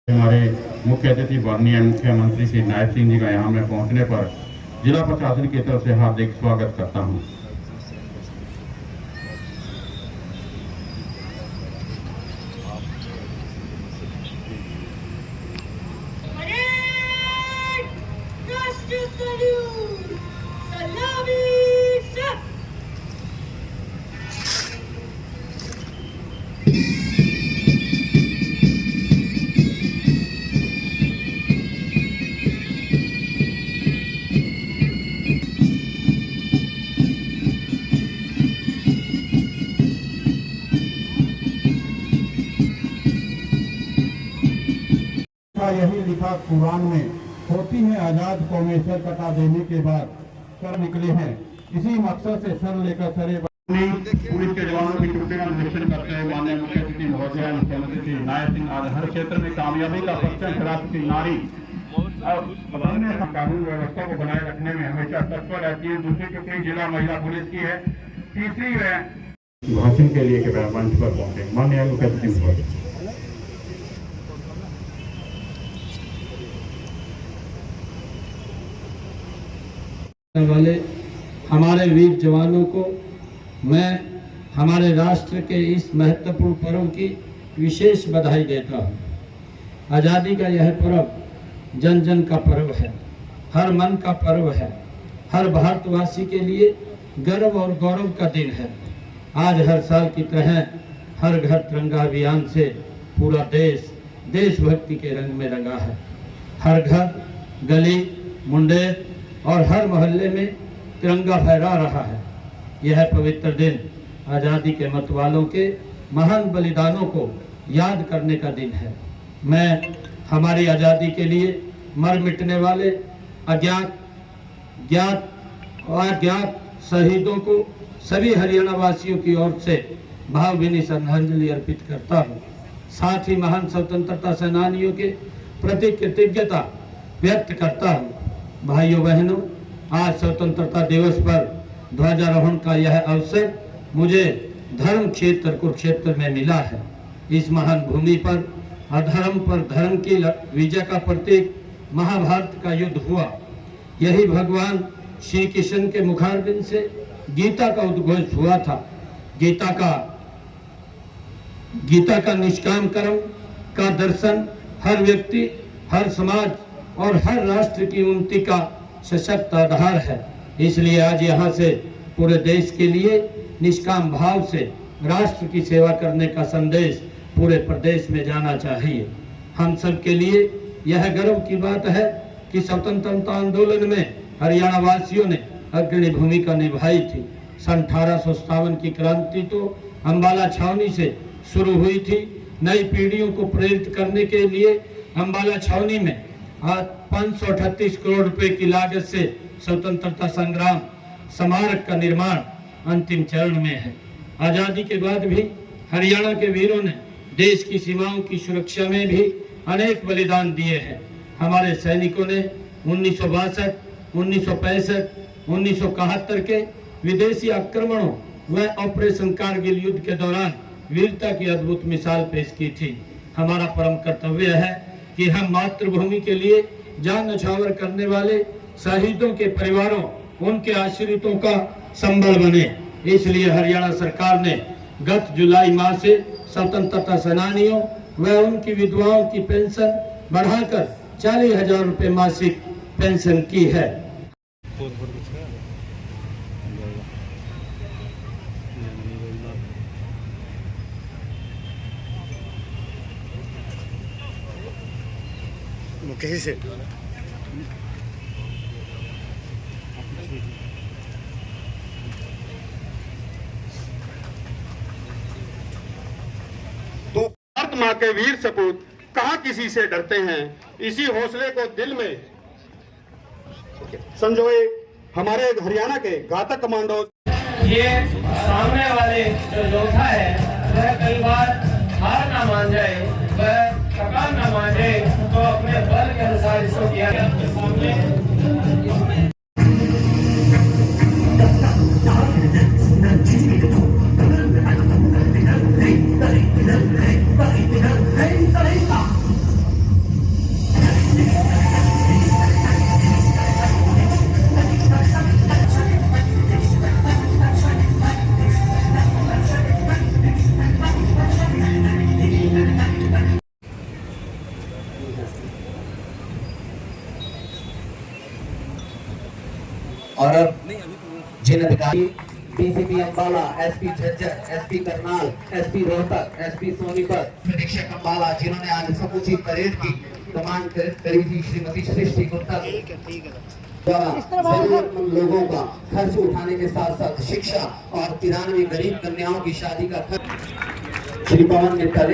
हमारे मुख्य अतिथि माननीय मुख्यमंत्री श्री नायब सिंह जी का यहाँ में पहुँचने पर जिला प्रशासन की तरफ से हार्दिक स्वागत करता हूँ। यही लिखा कुरान में, होती है आजाद कौमें सर कटा देने के बाद कर निकले हैं। इसी मकसद से सर लेकर सरे पुलिस के जवानों की ड्यूटी का निरीक्षण करते हुए माननीय मुख्य अतिथि महोदय मुख्यमंत्री श्री नायब सिंह आज हर क्षेत्र में कामयाबी का परचम फहराती नारी और कानून व्यवस्था को बनाए रखने में हमेशा तत्पर रहती है। दूसरी टुकड़ी जिला महिला पुलिस की है। तीसरी भाषण के लिए मंच पर पहुंचे माननीय मुख्य अतिथि महोदय। वाले हमारे वीर जवानों को मैं हमारे राष्ट्र के इस महत्वपूर्ण पर्व की विशेष बधाई देता हूँ। आज़ादी का यह पर्व जन जन का पर्व है, हर मन का पर्व है, हर भारतवासी के लिए गर्व और गौरव का दिन है। आज हर साल की तरह हर घर तिरंगा अभियान से पूरा देश देशभक्ति के रंग में रंगा है। हर घर, गली, मुंडेर और हर मोहल्ले में तिरंगा फहरा रहा है। यह पवित्र दिन आज़ादी के मतवालों के महान बलिदानों को याद करने का दिन है। मैं हमारी आज़ादी के लिए मर मिटने वाले अज्ञात, ज्ञात और अज्ञात शहीदों को सभी हरियाणा वासियों की ओर से भावभीनी श्रद्धांजलि अर्पित करता हूँ। साथ ही महान स्वतंत्रता सेनानियों के प्रति कृतज्ञता व्यक्त करता हूँ। भाइयों बहनों, आज स्वतंत्रता दिवस पर ध्वजारोहण का यह अवसर मुझे धर्म क्षेत्र कुरुक्षेत्र में मिला है। इस महान भूमि पर अधर्म पर धर्म की विजय का प्रतीक महाभारत का युद्ध हुआ। यही भगवान श्री कृष्ण के मुखारबिंद से गीता का उद्घोष हुआ था। गीता का निष्काम कर्म का दर्शन हर व्यक्ति, हर समाज और हर राष्ट्र की उन्नति का सशक्त आधार है। इसलिए आज यहाँ से पूरे देश के लिए निष्काम भाव से राष्ट्र की सेवा करने का संदेश पूरे प्रदेश में जाना चाहिए। हम सब के लिए यह गर्व की बात है कि स्वतंत्रता आंदोलन में हरियाणा वासियों ने अग्रणी भूमिका निभाई थी। सन 1857 की क्रांति तो अम्बाला छावनी से शुरू हुई थी। नई पीढ़ियों को प्रेरित करने के लिए अम्बाला छावनी में 538 करोड़ रुपए की लागत से स्वतंत्रता संग्राम स्मारक का निर्माण अंतिम चरण में है। आजादी के बाद भी हरियाणा के वीरों ने देश की सीमाओं की सुरक्षा में भी अनेक बलिदान दिए हैं। हमारे सैनिकों ने 1962, 1965, 1971 के विदेशी आक्रमणों व ऑपरेशन कारगिल युद्ध के दौरान वीरता की अद्भुत मिसाल पेश की थी। हमारा परम कर्तव्य है कि हम मातृभूमि के लिए जान न्यौछावर करने वाले शहीदों के परिवारों, उनके आश्रितों का संबल बने। इसलिए हरियाणा सरकार ने गत जुलाई माह से स्वतंत्रता सेनानियों व उनकी विधवाओं की पेंशन बढ़ाकर 40,000 रुपए मासिक पेंशन की है। कैसे तो भारत माँ के वीर सपूत कहाँ किसी से डरते हैं। इसी हौसले को दिल में संजोए हमारे हरियाणा के घातक कमांडो। ये सामने वाले जो योद्धा है वह कई बार हार ना मान जाए, वह थकान ना मान जाए, तो अपने बल के अनुसार इसको किया आपके सामने और अब जिन अधिकारी DCP Ambala, SP Jhajjar, SP Karnal, SP Rohtak, SP Sonipat, अधीक्षक अम्बाला, जिन्होंने आज समूची परेड की कमान करी थी, श्रीमती सृष्टि गुप्ता जरूरतमंद लोगों का खर्च उठाने के साथ साथ शिक्षा और 93 गरीब कन्याओं की शादी का खर्च श्री पवन मित्तल,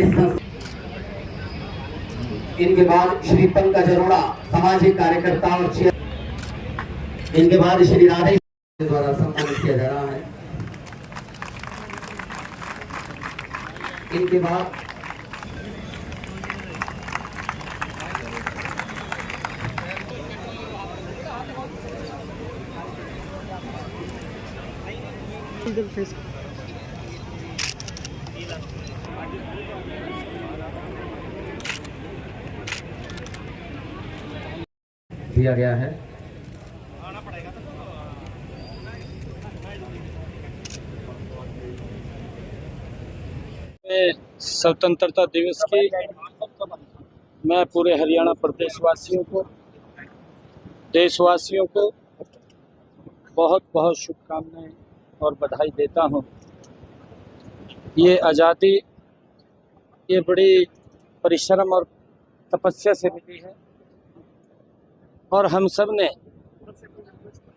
इनके बाद श्री पंकज अरोड़ा सामाजिक कार्यकर्ता और इनके बाद श्री राधे द्वारा सम्मानित किया जा रहा है। इनके बाद दिया गया है। स्वतंत्रता दिवस की मैं पूरे हरियाणा प्रदेशवासियों को, देशवासियों को बहुत बहुत शुभकामनाएं और बधाई देता हूं। ये आज़ादी ये बड़ी परिश्रम और तपस्या से मिली है और हम सब ने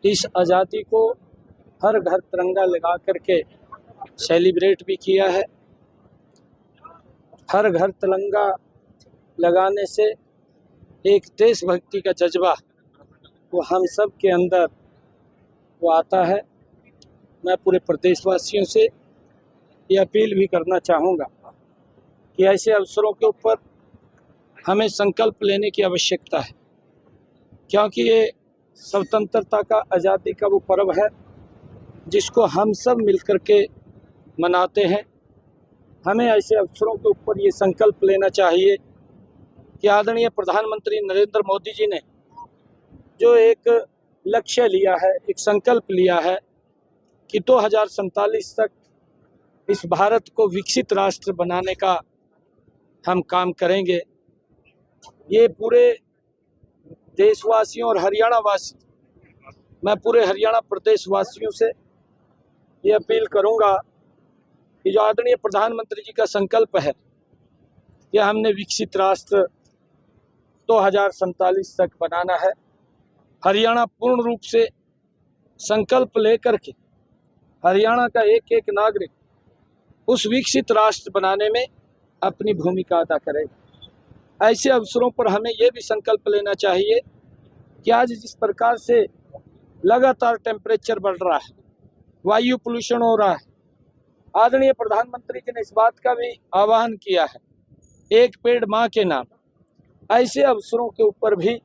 इस आज़ादी को हर घर तिरंगा लगा करके सेलिब्रेट भी किया है। हर घर तिरंगा लगाने से एक देशभक्ति का जज्बा वो हम सब के अंदर वो आता है। मैं पूरे प्रदेशवासियों से ये अपील भी करना चाहूँगा कि ऐसे अवसरों के ऊपर हमें संकल्प लेने की आवश्यकता है, क्योंकि ये स्वतंत्रता का, आज़ादी का वो पर्व है जिसको हम सब मिलकर के मनाते हैं। हमें ऐसे अवसरों के ऊपर ये संकल्प लेना चाहिए कि आदरणीय प्रधानमंत्री नरेंद्र मोदी जी ने जो एक लक्ष्य लिया है, एक संकल्प लिया है कि 2047 तक इस भारत को विकसित राष्ट्र बनाने का हम काम करेंगे। ये पूरे देशवासियों और हरियाणा वासी, मैं पूरे हरियाणा प्रदेश वासियों से ये अपील करूंगा कि जो आदरणीय प्रधानमंत्री जी का संकल्प है कि हमने विकसित राष्ट्र 2047 तक बनाना है, हरियाणा पूर्ण रूप से संकल्प लेकर के हरियाणा का एक एक नागरिक उस विकसित राष्ट्र बनाने में अपनी भूमिका अदा करेगा। ऐसे अवसरों पर हमें ये भी संकल्प लेना चाहिए कि आज जिस प्रकार से लगातार टेम्परेचर बढ़ रहा है, वायु पोल्यूशन हो रहा है, आदरणीय प्रधानमंत्री जी ने इस बात का भी आह्वान किया है, एक पेड़ माँ के नाम। ऐसे अवसरों के ऊपर भी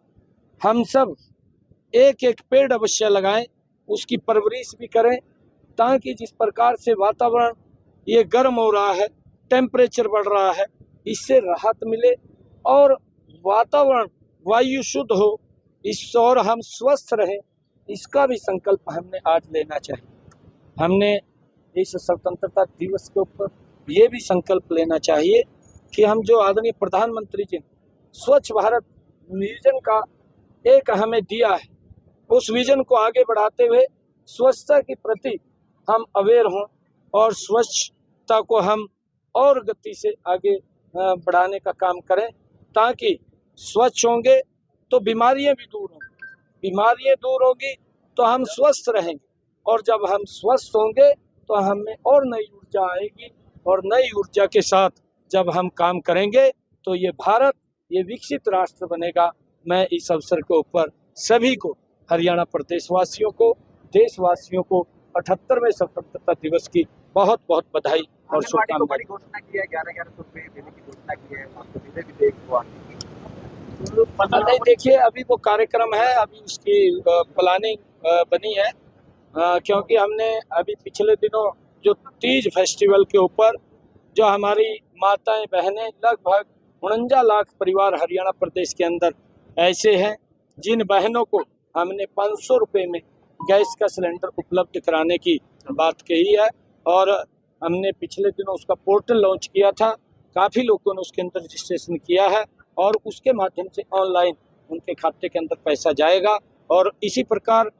हम सब एक एक पेड़ अवश्य लगाएं, उसकी परवरिश भी करें, ताकि जिस प्रकार से वातावरण ये गर्म हो रहा है, टेम्परेचर बढ़ रहा है, इससे राहत मिले और वातावरण वायु शुद्ध हो, इस और हम स्वस्थ रहें, इसका भी संकल्प हमने आज लेना चाहिए। हमने इस स्वतंत्रता दिवस के ऊपर ये भी संकल्प लेना चाहिए कि हम जो आदरणीय प्रधानमंत्री जी ने स्वच्छ भारत विजन का एक हमें दिया है, उस विजन को आगे बढ़ाते हुए स्वच्छता के प्रति हम अवेयर हों और स्वच्छता को हम और गति से आगे बढ़ाने का काम करें, ताकि स्वच्छ होंगे तो बीमारियां भी दूर होंगी, बीमारियां दूर होंगी तो हम स्वस्थ रहेंगे, और जब हम स्वस्थ होंगे तो हमें और नई ऊर्जा आएगी, और नई ऊर्जा के साथ जब हम काम करेंगे तो ये भारत ये विकसित राष्ट्र बनेगा। मैं इस अवसर के ऊपर सभी को, हरियाणा प्रदेशवासियों को, देशवासियों को 78वें स्वतंत्रता दिवस की बहुत बहुत बधाई और शुभकामनाएं। घोषणा की है 11,000 रुपये देने की घोषणा की है, आपको मिले भी देख पता नहीं, देखिए अभी वो कार्यक्रम है, अभी उसकी प्लानिंग बनी है, क्योंकि हमने अभी पिछले दिनों जो तीज फेस्टिवल के ऊपर जो हमारी माताएं बहनें, लगभग 49 लाख परिवार हरियाणा प्रदेश के अंदर ऐसे हैं जिन बहनों को हमने 500 रुपये में गैस का सिलेंडर उपलब्ध कराने की बात कही है, और हमने पिछले दिनों उसका पोर्टल लॉन्च किया था। काफ़ी लोगों ने उसके अंदर रजिस्ट्रेशन किया है और उसके माध्यम से ऑनलाइन उनके खाते के अंदर पैसा जाएगा। और इसी प्रकार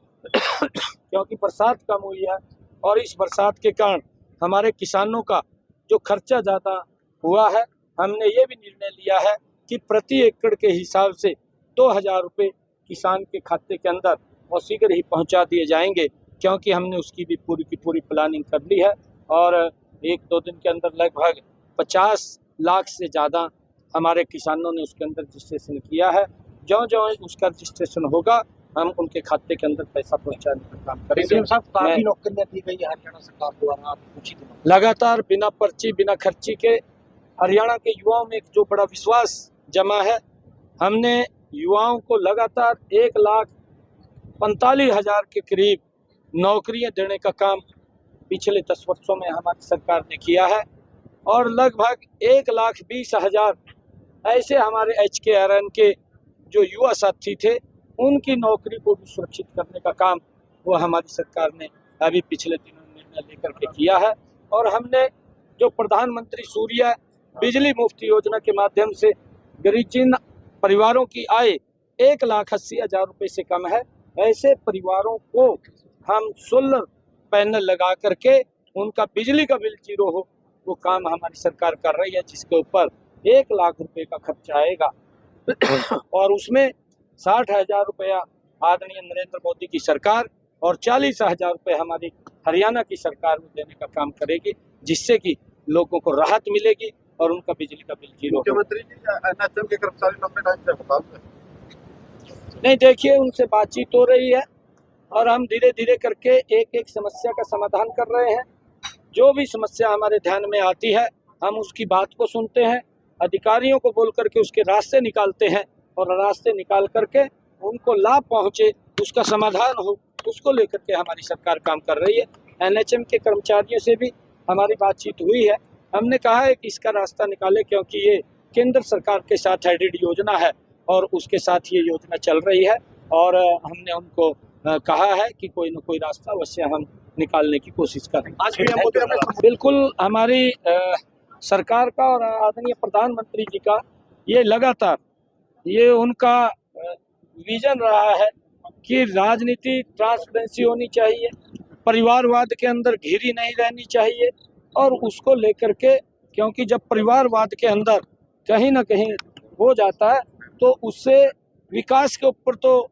क्योंकि बरसात कम हुई है और इस बरसात के कारण हमारे किसानों का जो खर्चा ज़्यादा हुआ है, हमने ये भी निर्णय लिया है कि प्रति एकड़ के हिसाब से 2000 रुपये किसान के खाते के अंदर और शीघ्र ही पहुंचा दिए जाएंगे, क्योंकि हमने उसकी भी पूरी की पूरी प्लानिंग कर ली है और 1-2 दिन के अंदर लगभग 50 लाख से ज़्यादा हमारे किसानों ने उसके अंदर रजिस्ट्रेशन किया है। जो उसका रजिस्ट्रेशन होगा हम उनके खाते के अंदर पैसा पहुंचाने का काम करेंगे। काफी नौकरियां दी गई है हरियाणा सरकार द्वारा कुछ ही दिनों लगातार बिना पर्ची बिना खर्ची के हरियाणा के युवाओं में एक जो बड़ा विश्वास जमा है, हमने युवाओं को लगातार 1,45,000 के करीब नौकरियां देने का काम पिछले 10 वर्षों में हमारी सरकार ने किया है और लगभग 1,20,000 ऐसे हमारे HKRN के जो युवा साथी थे उनकी नौकरी को भी सुरक्षित करने का काम वो हमारी सरकार ने अभी पिछले दिनों में निर्णय लेकर के किया है। और हमने जो प्रधानमंत्री सूर्य बिजली मुफ्त योजना के माध्यम से गरीब जिन परिवारों की आय 1,80,000 रुपये से कम है, ऐसे परिवारों को हम सोलर पैनल लगा करके उनका बिजली का बिल जीरो हो, वो काम हमारी सरकार कर रही है, जिसके ऊपर 1 लाख रुपए का खर्चा आएगा और उसमें 60,000 रुपया आदरणीय नरेंद्र मोदी की सरकार और 40,000 रुपये हमारी हरियाणा की सरकार में देने का काम करेगी, जिससे कि लोगों को राहत मिलेगी और उनका बिजली का बिल जीरो। मुख्यमंत्री जी NHM के कर्मचारी लंबे टाइम से हड़ताल पे नहीं, देखिए उनसे बातचीत हो रही है और हम धीरे धीरे करके एक एक समस्या का समाधान कर रहे हैं। जो भी समस्या हमारे ध्यान में आती है हम उसकी बात को सुनते हैं, अधिकारियों को बोल करके उसके रास्ते निकालते हैं और रास्ते निकाल करके उनको लाभ पहुंचे, उसका समाधान हो, उसको लेकर के हमारी सरकार काम कर रही है। NHM के कर्मचारियों से भी हमारी बातचीत हुई है, हमने कहा है कि इसका रास्ता निकाले, क्योंकि ये केंद्र सरकार के साथ हेडेड योजना है और उसके साथ ये योजना चल रही है और हमने उनको कहा है कि कोई न कोई रास्ता अवश्य हम निकालने की कोशिश करें। आज पीएम मोदी ने बिल्कुल हमारी सरकार का और आदरणीय प्रधानमंत्री जी का ये लगातार ये उनका विजन रहा है कि राजनीति ट्रांसपेरेंसी होनी चाहिए, परिवारवाद के अंदर घिरी नहीं रहनी चाहिए और उसको लेकर के, क्योंकि जब परिवारवाद के अंदर कहीं ना कहीं हो जाता है तो उससे विकास के ऊपर तो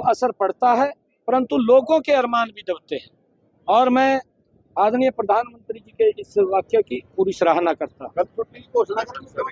असर पड़ता है, परंतु लोगों के अरमान भी दबते हैं और मैं आदरणीय प्रधानमंत्री जी के इस वाक्य की पूरी सराहना करता हूँ। कल छुट्टी की घोषणा करेंगे।